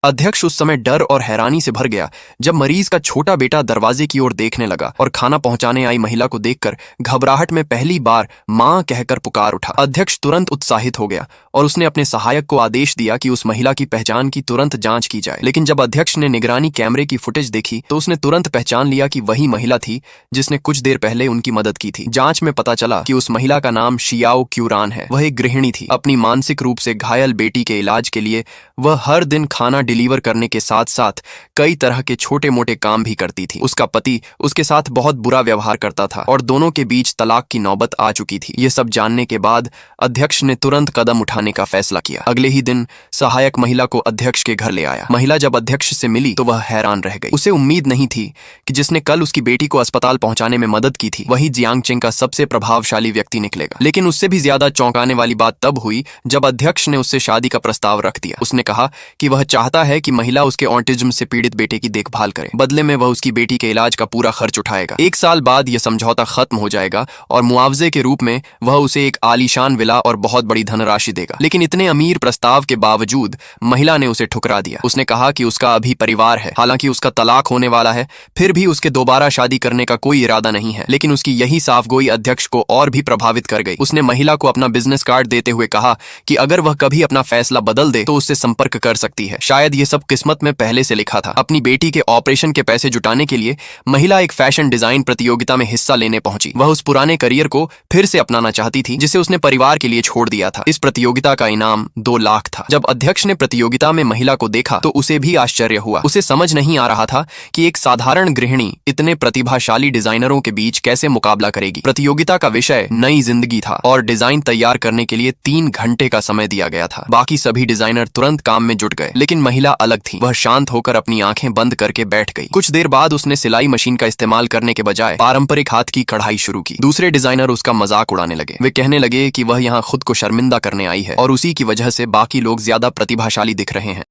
अध्यक्ष उस समय डर और हैरानी से भर गया जब मरीज का छोटा बेटा दरवाजे की ओर देखने लगा और खाना पहुंचाने आई महिला को देखकर घबराहट में पहली बार मां कहकर पुकार उठा। अध्यक्ष तुरंत उत्साहित हो गया और उसने अपने सहायक को आदेश दिया कि उस महिला की पहचान की तुरंत जांच की जाए। लेकिन जब अध्यक्ष ने निगरानी कैमरे की फुटेज देखी तो उसने तुरंत पहचान लिया कि वही महिला थी जिसने कुछ देर पहले उनकी मदद की थी। जांच में पता चला कि उस महिला का नाम शियाओ क्यूरान है। वह एक गृहिणी थी। अपनी मानसिक रूप से घायल बेटी के इलाज के लिए वह हर दिन खाना डिलीवर करने के साथ साथ कई तरह के छोटे मोटे काम भी करती थी। उसका पति उसके साथ बहुत बुरा व्यवहार करता था और दोनों के बीच तलाक की नौबत आ चुकी थी। ये सब जानने के बाद अध्यक्ष ने तुरंत कदम उठाने का फैसला किया। अगले ही दिन सहायक महिला को अध्यक्ष के घर ले आया। महिला जब अध्यक्ष से मिली तो वह हैरान रह गई। उसे उम्मीद नहीं थी कि जिसने कल उसकी बेटी को अस्पताल पहुंचाने में मदद की थी वही जियांगचेंग का सबसे प्रभावशाली व्यक्ति निकलेगा। लेकिन उससे भी ज्यादा चौंकाने वाली बात तब हुई जब अध्यक्ष ने उससे शादी का प्रस्ताव रख दिया। उसने कहा कि वह चाहता है कि महिला उसके ऑटिज्म से पीड़ित बेटे की देखभाल करे। बदले में वह उसकी बेटी के इलाज का पूरा खर्च उठाएगा। 1 साल बाद यह समझौता खत्म हो जाएगा और मुआवजे के रूप में वह उसे एक आलीशान विला और बहुत बड़ी धनराशि देगा। लेकिन इतने अमीर प्रस्ताव के बावजूद महिला ने उसे ठुकरा दिया। उसने कहा कि उसका अभी परिवार है, हालांकि उसका तलाक होने वाला है, फिर भी उसके दोबारा शादी करने का कोई इरादा नहीं है। लेकिन उसकी यही साफगोई अध्यक्ष को और भी प्रभावित कर गई। उसने महिला को अपना बिजनेस कार्ड देते हुए कहा कि अगर वह कभी अपना फैसला बदल दे तो उससे संपर्क कर सकती है। शायद ये सब किस्मत में पहले से लिखा था। अपनी बेटी के ऑपरेशन के पैसे जुटाने के लिए महिला एक फैशन डिजाइन प्रतियोगिता में हिस्सा लेने पहुंची। वह उस पुराने करियर को फिर से अपनाना चाहती थी जिसे उसने परिवार के लिए छोड़ दिया था। इस प्रतियोगिता का इनाम 2 लाख था। जब अध्यक्ष ने प्रतियोगिता में महिला को देखा तो उसे भी आश्चर्य हुआ। उसे समझ नहीं आ रहा था कि एक साधारण गृहिणी इतने प्रतिभाशाली डिजाइनरों के बीच कैसे मुकाबला करेगी। प्रतियोगिता का विषय नई जिंदगी था और डिजाइन तैयार करने के लिए 3 घंटे का समय दिया गया था। बाकी सभी डिजाइनर तुरंत काम में जुट गए, लेकिन महिला अलग थी। वह शांत होकर अपनी आंखें बंद करके बैठ गई। कुछ देर बाद उसने सिलाई मशीन का इस्तेमाल करने के बजाय पारंपरिक हाथ की कढ़ाई शुरू की। दूसरे डिजाइनर उसका मजाक उड़ाने लगे। वे कहने लगे कि वह यहाँ खुद को शर्मिंदा करने आई है और उसी की वजह से बाकी लोग ज्यादा प्रतिभाशाली दिख रहे हैं।